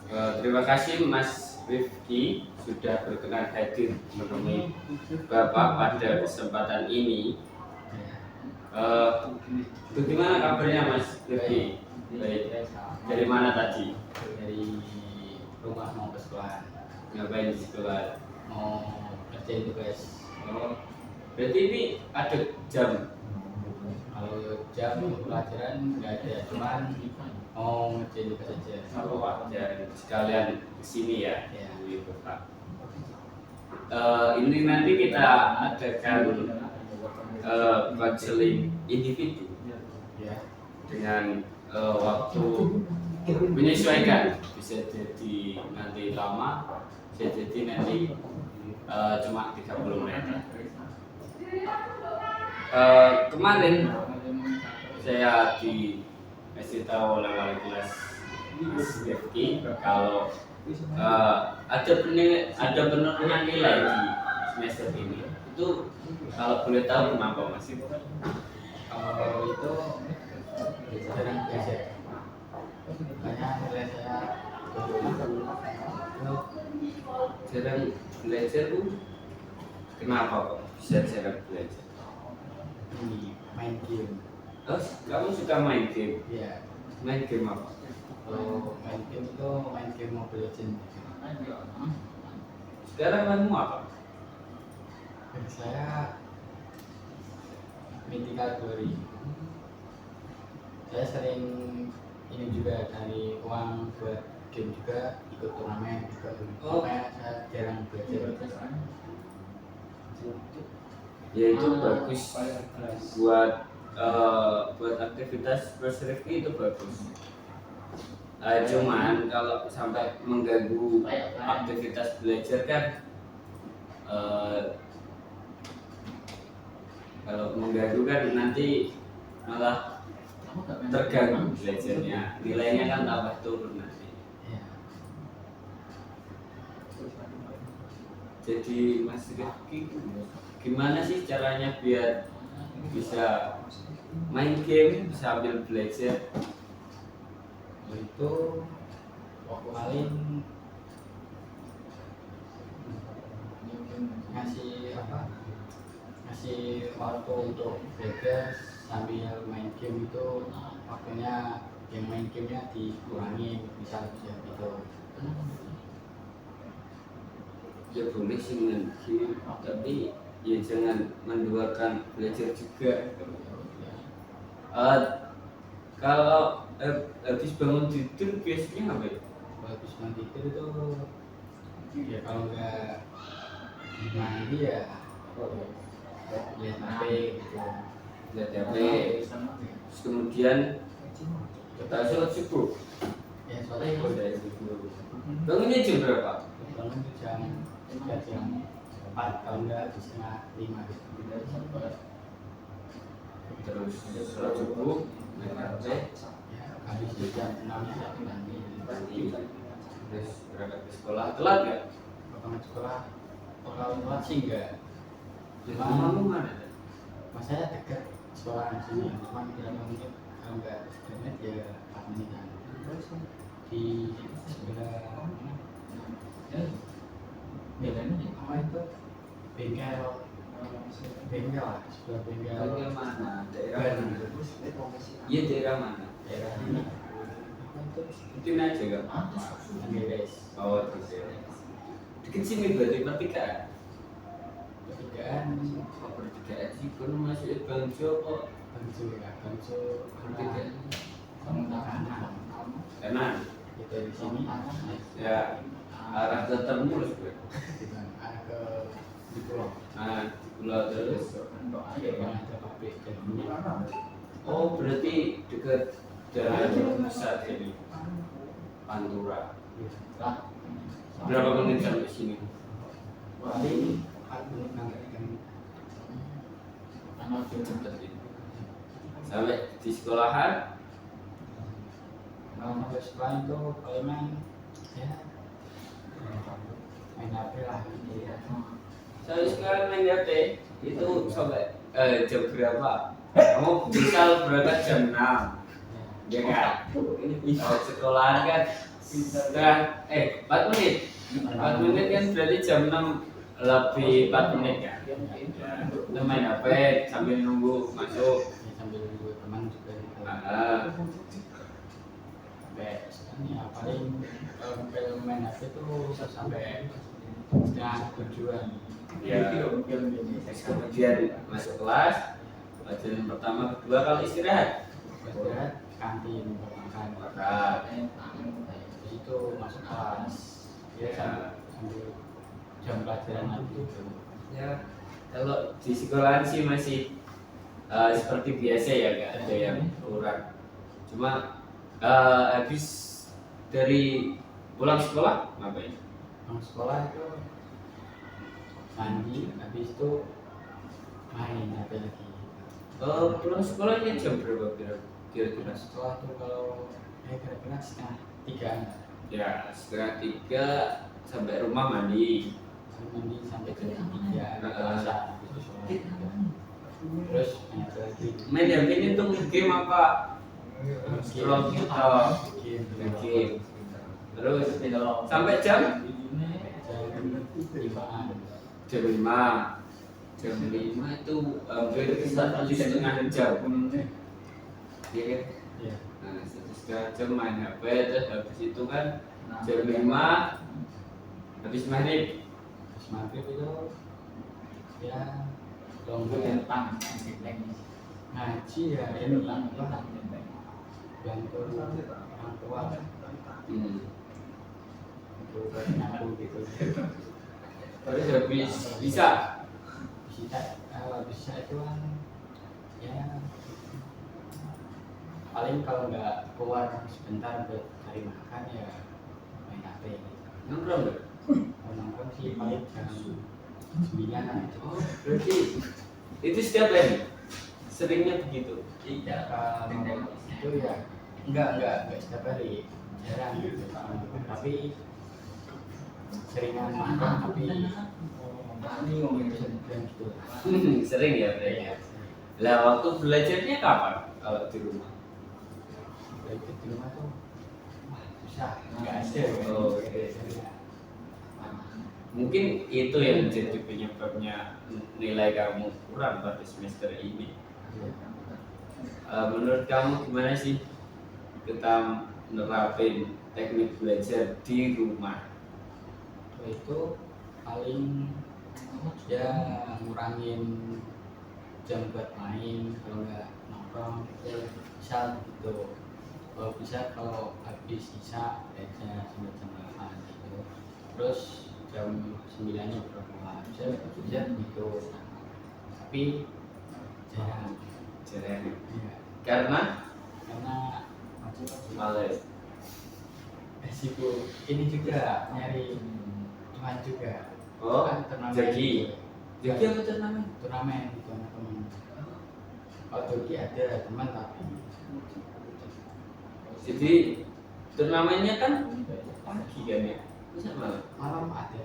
Terima kasih Mas Rifki sudah berkenan hadir menemui Bapak pada kesempatan ini. Eh, Bagaimana kabarnya Mas Rifki? Baik. Dari mana tadi? Dari rumah mau ke sekolah. Ngapain di sekolah? Mau kerjain tugas. Oh, berarti ini ada jam. Kalau jam pelajaran nggak ada, cuman mau ngerjain tugas aja. Oh, ada sekalian di sini ya. Ya. Gitu, Pak. Ini nanti kita adakan counseling individu Ya. dengan waktu menyesuaikan, bisa jadi nanti lama, bisa jadi nanti cuma 30 menit. Kemarin saya dikasih tahu oleh wali kelas Mas Rifki kalau ada penurunan nilai di semester ini. Itu kalau boleh tahu kenapa Mas? Kalau itu jarang belajar. Makanya nilai saya Jarang belajar tuh kenapa kok bisa jarang belajar? ini main game. Oh, kamu suka main game? Ya. Main game apa? Kalau main game itu main game Mobile Legends. Sekarang kamu apa? Saya Mythical Glory. Saya sering ini juga cari uang buat game juga, ikut turnamen juga. Oh. Makanya saya jarang belajar. Ya itu bagus buat aktivitas Mas Rifki, itu bagus. Cuman kalau sampai mengganggu aktivitas belajar kan, kalau mengganggu kan nanti malah terganggu belajarnya, nilainya kan tambah turun nanti. Ya. Jadi Mas Rifki gimana sih caranya biar bisa main game sambil belajar? Itu paling ngasih waktu untuk belajar sambil main game itu waktunya yang main gamenya dikurangi misal gitu. Ya boleh sih main game, tapi ya jangan menduakan belajar juga. Kalau habis bangun tidur biasanya apa ya? Habis mandi tidur itu ya kalau nggak mandi ya lihat HP gitu. Lihat HP, terus kemudian kita sholat subuh. Ya soalnya itu Sholat subuh. Bangunnya jam berapa? bangun tuh jam 4 kalau nggak di setengah 5 gitu. Terus sholat subuh, main HP, Ya habis di jam 6 ya mandi. terus berangkat ke sekolah. Telat nggak? Berangkat sekolah kalau telat sih enggak. Rumahmu mana? Mas saya dekat sekolah di sini, cuma tidak mungkin kalau nggak 10 menit ya 4 menitan. Di sebelah apa itu bengkel lah, sebelah bengkel. Bengkel mana? Daerah Ban. mana? Iya, daerah mana? Daerah ini Ikutin aja gak? Anggeres. Oh, di daerah. Deket sini berarti pertigaan. Pertigaan Oh, pertigaan sih, kan masih Bangjo kok. Bangjo ya, Bangjo Pertigaan. kanan. Kanan. Kita di sini Ya, arah ke Termus gue. arah ke di pulau. Nah, di pulau terus. Yang ada pabrik jagung. Oh, berarti dekat jalan pusat ini. Pantura. Berapa menit sampai sini? Paling 4 menit nanti kan. Sampai di sekolahan. Kalau sampai sekolah itu kalau main ya main HP lah gitu ya. Saya sekarang main HP itu sampai jam berapa? Kamu misal berangkat jam 6, ya kan? Ini sekolahan kan setengah 4 menit. 4 menit kan berarti jam 6 lebih 4 menit kan. Ya, kita main HP sambil nunggu masuk. Ya, sambil nunggu teman juga gitu. Sampai sekarang ya paling sampai main HP tuh sampai setengah tujuan. Ya, terus kemudian masuk kelas, pelajaran pertama, kedua kalau istirahat. Istirahat kantin buat makan. Makan. Terus itu masuk kelas. Ya sambil jam pelajaran lagi gitu. Ya, kalau di sekolahan sih masih seperti biasa ya, nggak ada yang kurang. Cuma habis dari pulang sekolah ngapain? Pulang sekolah itu mandi, habis itu main apa lagi. Pulang sekolahnya jam berapa kira-kira? Sekolah tuh kalau kira-kira setengah 3 Ya, setengah 3 sampai rumah mandi. sampai jam 3 kelasan gitu sholat. Terus main apa lagi? Main HP ini tuh game apa? Scroll TikTok, game. Terus sampai jam jam 5. Jam 5 itu hampir 1,5 jam. Iya kan? Ya. Nah, 1,5 jam main HP, terus habis itu kan jam 5 habis maghrib. Terus maghrib itu ya kalau nggak ngaji ya ini apa bantu orang tua untuk nyapu gitu. Terus habis bisa bisa itu kan ya paling kalau nggak keluar sebentar buat cari makan ya main HP gitu. nongkrong nggak? Kalau nongkrong sih paling jam 9 Oh, berarti itu setiap hari seringnya begitu? tidak itu ya enggak setiap hari jarang gitu tapi seringan makan tapi sebulan gitu. Sering ya berarti. Ya, Lah waktu belajarnya kapan kalau di rumah? belajar di rumah tuh wah susah nggak ada Oh, oke. Mungkin itu yang menjadi penyebabnya nilai kamu kurang pada semester ini. Menurut kamu gimana sih kita menerapin teknik belajar di rumah? itu paling ya ngurangin jam buat main kalau nggak nongkrong itu misal gitu kalau bisa kalau habis isya belajar sampai jam 8 gitu terus jam 9 nya berdoa bisa gitu tapi Jarang. ya, Karena karena males. sibuk ini juga nyari teman juga Oh, kan turnamen jadi gitu. jadi apa turnamen? Turnamen gitu anak teman oh jadi ada teman tapi Jadi turnamennya kan pagi kan ya? Bisa malam. malam ada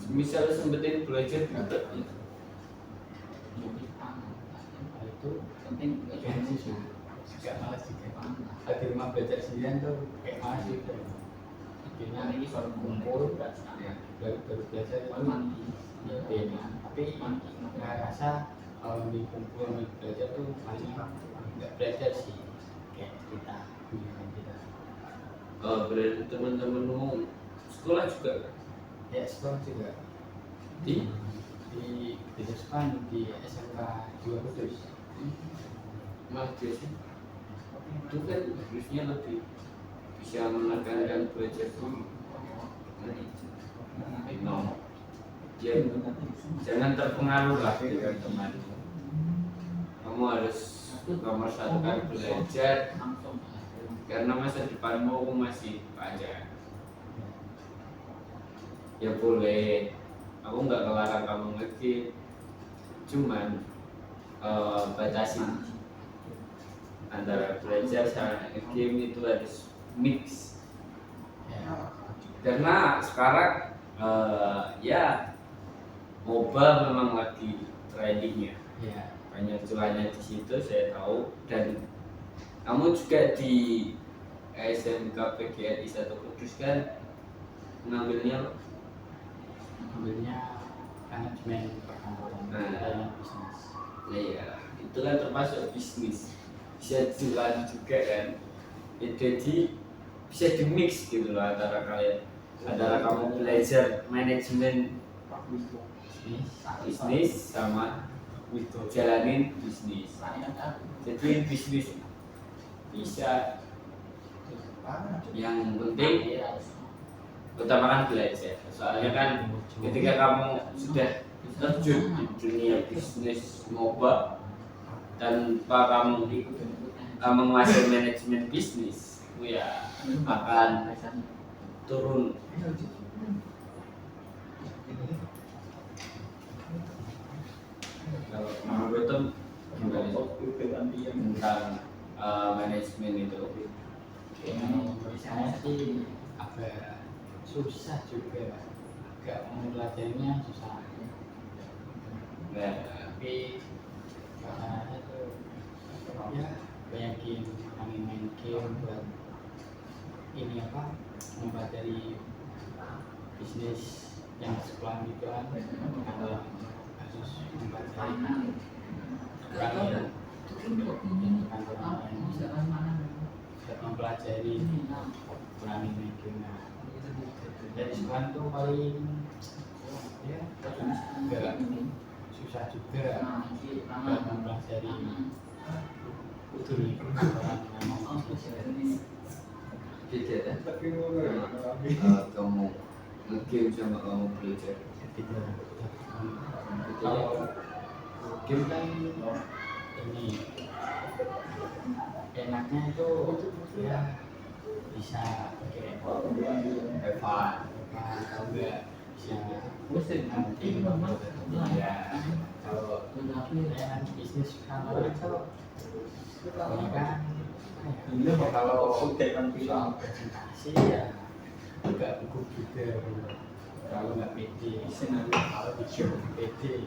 Misal sempetin belajar juga. itu penting sih agak malas juga di rumah belajar sendirian tuh kayak malas juga akhirnya ini baru kumpul baru belajar itu beda tapi nggak rasa kalau di kumpul belajar tuh paling nggak belajar sih kayak kita kunjungan kita Berarti teman-temanmu sekolah juga kan? ya sekolah juga Di di Depan di SMK Jiwa Kudus Mas Jesse itu kan harusnya lebih bisa menekankan belajar dulu. No. Ya, jangan terpengaruh lah dengan teman. Kamu harus nomor satu kan belajar karena masa depanmu masih panjang. Ya boleh, aku nggak ngelarang kamu nge-game, cuman batasi antara belajar sama game itu harus mix. ya Karena sekarang ya MOBA memang lagi trendingnya, ya banyak cuannya di situ saya tahu, dan kamu juga di SMK PGRI 1 Kudus kan ngambilnya manajemen perkantoran dan bisnis. nah ya itu kan termasuk bisnis, bisa jualan juga kan ya, jadi bisa di mix gitu loh antara kalian, antara kamu belajar manajemen bisnis sama jalanin bisnis. Jadi bisnis bisa, yang penting utamakan belajar, soalnya kan ketika kamu sudah terjun di dunia bisnis MOBA tanpa kamu menguasai manajemen bisnis, ya akan turun. Kalau menurut itu tentang manajemen itu, Menurut saya sih agak susah juga, agak mempelajarinya susah. nah, Tapi karena itu ya banyakin main game buat ini apa mempelajari bisnis yang sekolah gitu kan, kalau kasus mempelajari kantoran yang bisa mempelajari berani main game. Dari sekolah tuh paling ya agak susah juga buat mempelajari dunia perkantoran yang beda kan? Kamu ngegame sama kamu belajar. kalau game kan ini enaknya itu ya bisa pakai Eva kalau enggak bisa nanti ya kalau yang bisnis kantor itu kan kalau soal presentasi ya agak gugup juga kalau nggak pede, kalau bikin pede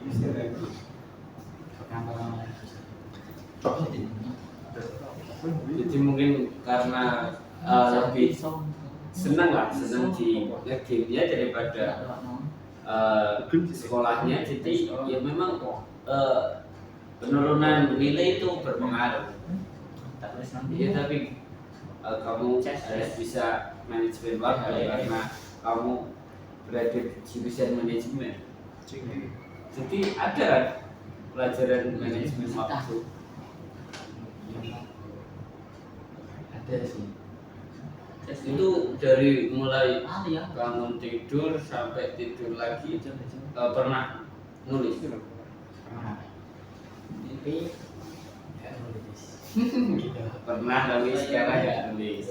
perkantoran Jadi mungkin karena lebih senang di game ya daripada di sekolahnya, jadi ya memang penurunan nilai itu berpengaruh. Ya, tapi kamu harus bisa manajemen waktu karena kamu berada di jurusan manajemen. Jadi ada pelajaran manajemen waktu. ada sih. Itu dari mulai bangun tidur sampai tidur lagi pernah nulis. Pernah. Tapi ya nulis. Gitu. Pernah nulis, sekarang ya nulis.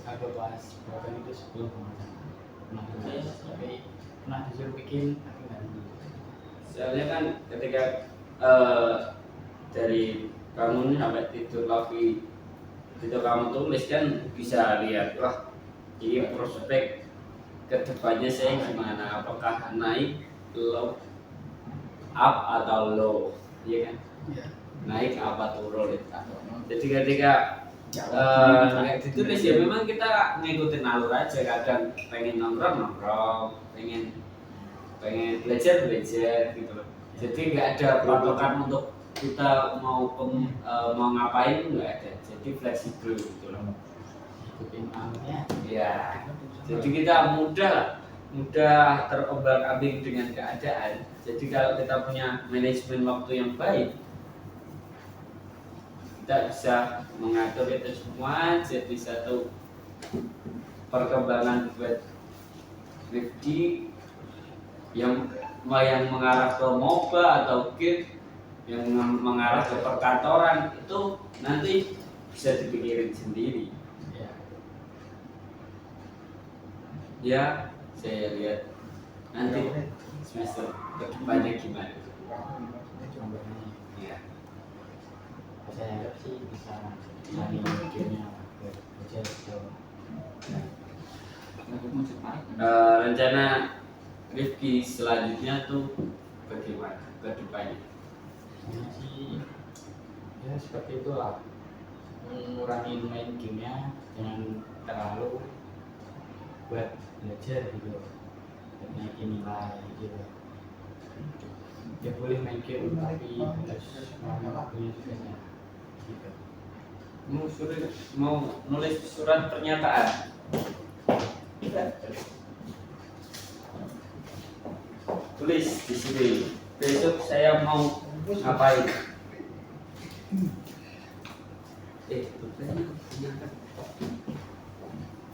Aku kelas berapa itu 10 pernah nulis. Tapi pernah disuruh bikin tapi nggak nulis. Soalnya kan ketika dari bangun sampai tidur lagi itu kamu tulis kan bisa lihat, wah ini prospek kedepannya saya gimana, apakah naik, low, up atau low, iya kan? Iya. Naik apa turun itu. Jadi ketika kayak ditulis ya memang kita ngikutin alur aja, kadang pengen nongkrong, pengen belajar gitu loh. Jadi nggak ada patokan untuk kita mau ngapain, nggak ada. Jadi fleksibel gitu loh. Ikutin alurnya. Ya. Jadi kita mudah terombang-ambing dengan keadaan. Jadi kalau kita punya manajemen waktu yang baik, kita bisa mengatur itu semua jadi satu perkembangan buat Rifki yang mengarah ke MOBA atau game yang mengarah ke perkantoran itu nanti bisa dipikirin sendiri. Ya, saya lihat nanti semester kedepannya gimana. Ya. Saya harap sih bisa cari gamenya belajar gitu. Rencana Rifki selanjutnya tuh bagaimana kedepannya? Ini sih ya seperti itulah, mengurangi main gamenya dengan terlalu buat belajar gitu, dan naikin nilai gitu. Dia boleh main game tapi harus mengakui juga gitu. Mau nulis surat pernyataan. Tulis di sini. Besok saya mau ngapain?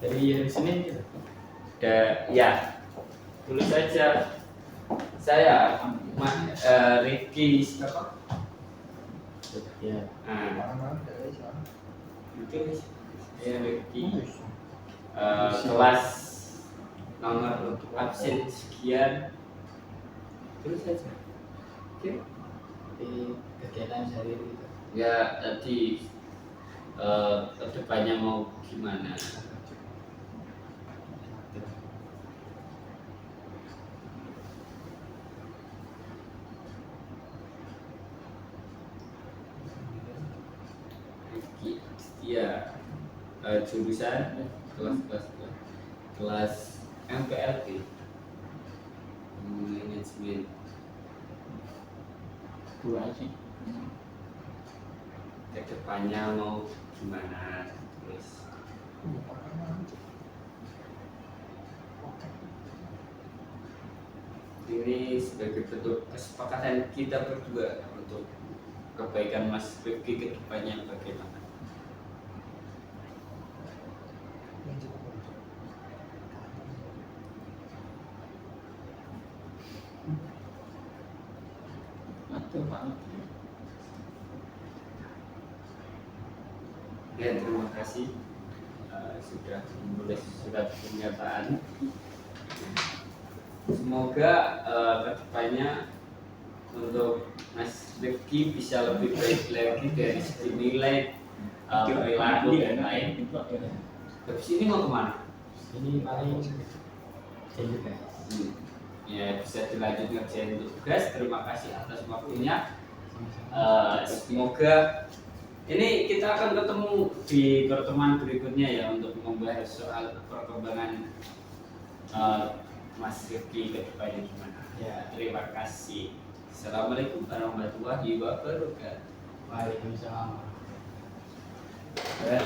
Dari hari Senin gitu. Ya, tulis saja. Saya Ricky siapa? Ya. Nah, itu ya Ricky. Kelas nomor absen sekian. Tulis saja. Oke. Di kegiatan sehari gitu. Ya tadi kedepannya mau gimana? Ya, jurusan kelas MPLT manajemen. Dua sih. Kedepannya mau gimana? Terus ini sebagai bentuk kesepakatan kita berdua untuk kebaikan Mas Rifki kedepannya bagaimana? Betul banget. Ya, terima kasih sudah menulis surat pernyataan. Semoga kedepannya untuk Mas Rifki bisa lebih baik lagi dari segi nilai, perilaku dan lain. Habis ini mau kemana? Ini paling juga. Ya bisa dilanjut ngerjain tugas. Terima kasih atas waktunya. Semoga ini kita akan ketemu di pertemuan berikutnya ya untuk membahas soal perkembangan Mas Rifki ke depannya gimana. Ya, terima kasih. Assalamualaikum warahmatullahi wabarakatuh. Waalaikumsalam. Ya,